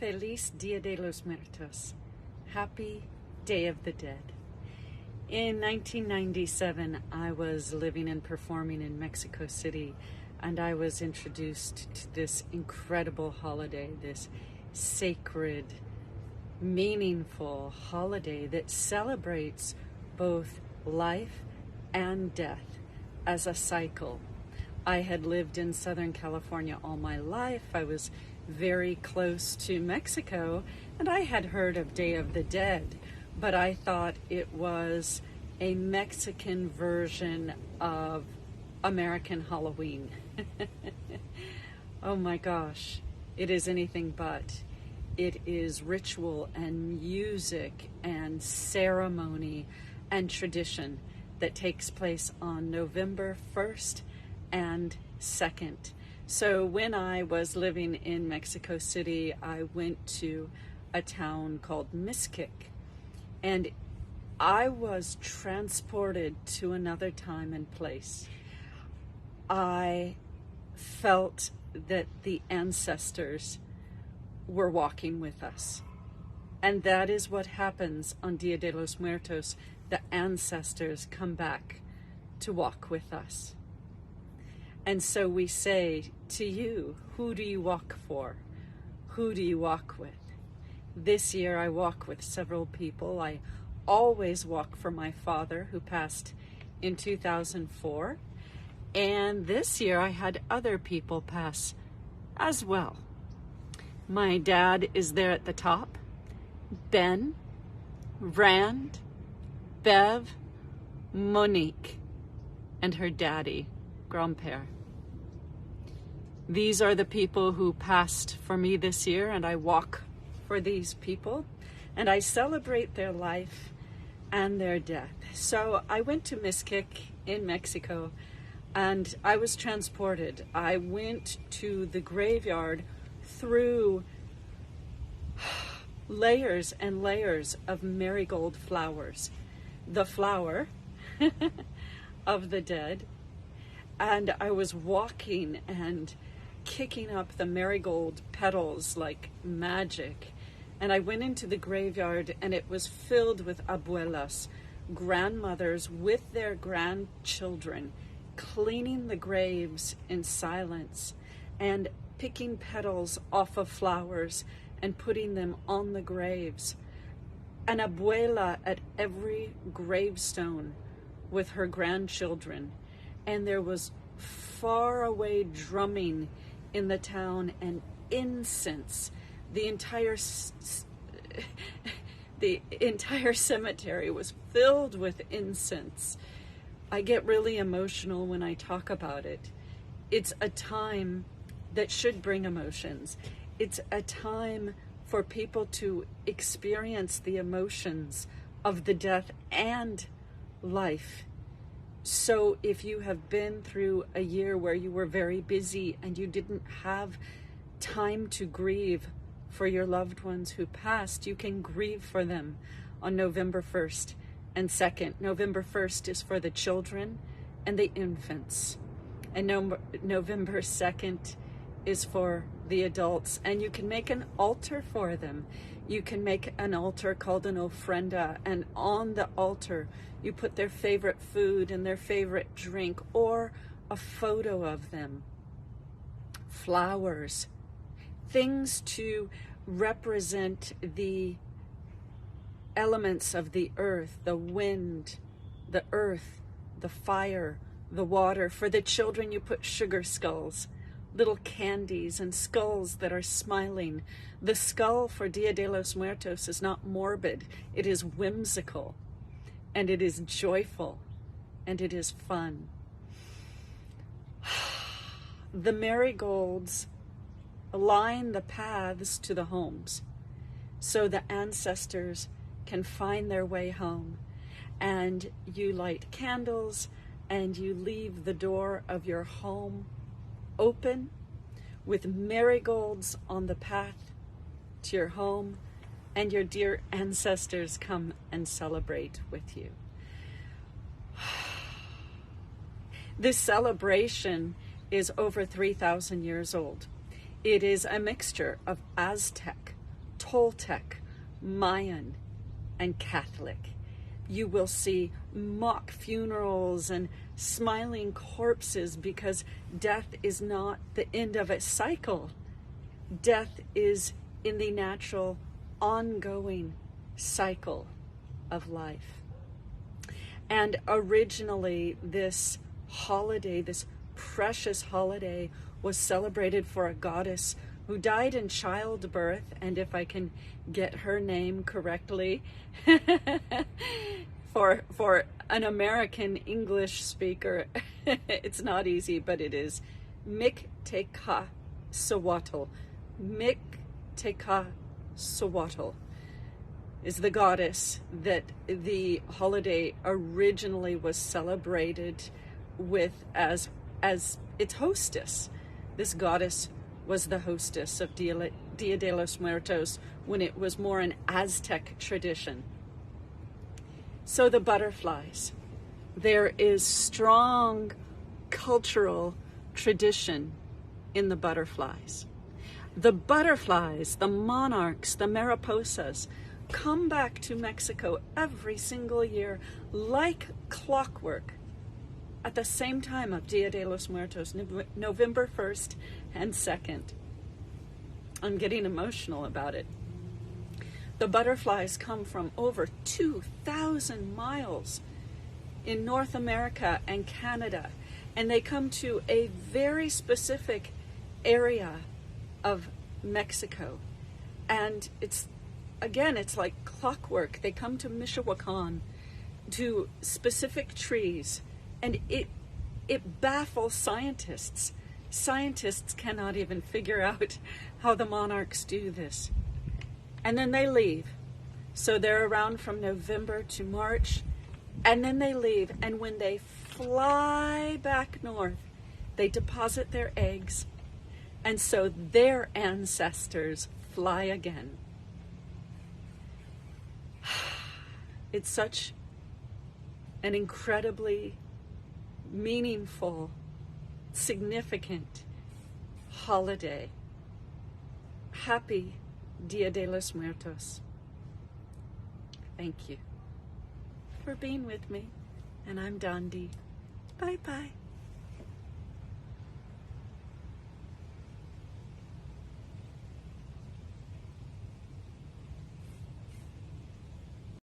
Feliz Dia de los Muertos. Happy Day of the Dead. In 1997, I was living and performing in Mexico City, and I was introduced to this incredible holiday, this sacred, meaningful holiday that celebrates both life and death as a cycle. I had lived in Southern California all my life. I was very close to Mexico, and I had heard of Day of the Dead, but I thought it was a Mexican version of American Halloween. Oh my gosh, it is anything but. It is ritual and music and ceremony and tradition that takes place on November 1st and 2nd. So when I was living in Mexico City, I went to a town called Mixquic, and I was transported to another time and place. I felt that the ancestors were walking with us. And that is what happens on Dia de los Muertos. The ancestors come back to walk with us. And so we say to you, who do you walk for? Who do you walk with? This year I walk with several people. I always walk for my father, who passed in 2004. And this year I had other people pass as well. My dad is there at the top. Ben, Rand, Bev, Monique, and her daddy, Grandpère. These are the people who passed for me this year, and I walk for these people, and I celebrate their life and their death. So I went to Mixquic in Mexico, and I was transported. I went to the graveyard through layers and layers of marigold flowers, the flower of the dead. And I was walking and kicking up the marigold petals like magic. And I went into the graveyard, and it was filled with abuelas, grandmothers with their grandchildren, cleaning the graves in silence and picking petals off of flowers and putting them on the graves. An abuela at every gravestone with her grandchildren. And there was far away drumming in the town and incense. The entire cemetery was filled with incense. I get really emotional when I talk about it. It's a time that should bring emotions. It's a time for people to experience the emotions of the death and life. So if you have been through a year where you were very busy and you didn't have time to grieve for your loved ones who passed, you can grieve for them on November 1st and 2nd. November 1st is for the children and the infants. And November 2nd is for the adults. And you can make an altar for them. You can make an altar called an ofrenda, and on the altar you put their favorite food and their favorite drink, or a photo of them, flowers, things to represent the elements of the earth, the wind, the earth, the fire, the water. For the children you put sugar skulls, little candies and skulls that are smiling. The skull for Dia de los Muertos is not morbid, it is whimsical, and it is joyful, and it is fun. The marigolds line the paths to the homes, so the ancestors can find their way home. And you light candles, and you leave the door of your home open with marigolds on the path to your home, and your dear ancestors come and celebrate with you. This celebration is over 3,000 years old. It is a mixture of Aztec, Toltec, Mayan, and Catholic. You will see mock funerals and smiling corpses, because death is not the end of a cycle. Death is in the natural, ongoing cycle of life. And originally, this holiday, this precious holiday, was celebrated for a goddess who died in childbirth, and if I can get her name correctly, for an American English speaker, it's not easy, but it is Mixquic. Mixquic is the goddess that the holiday originally was celebrated with as its hostess. This goddess was the hostess of Dia de los Muertos when it was more an Aztec tradition. So the butterflies, there is strong cultural tradition in the butterflies. The butterflies, the monarchs, the mariposas, come back to Mexico every single year like clockwork at the same time of Dia de los Muertos, November 1st and 2nd. I'm getting emotional about it. The butterflies come from over 2,000 miles in North America and Canada, and they come to a very specific area of Mexico. And it's like clockwork. They come to Michoacan, to specific trees, and it baffles scientists. Scientists cannot even figure out how the monarchs do this. And then they leave. So they're around from November to March, and then they leave. And when they fly back north, they deposit their eggs, and so their ancestors fly again. It's such an incredibly meaningful, significant holiday. Happy Dia de los Muertos. Thank you for being with me, and I'm Dondi. Bye-bye.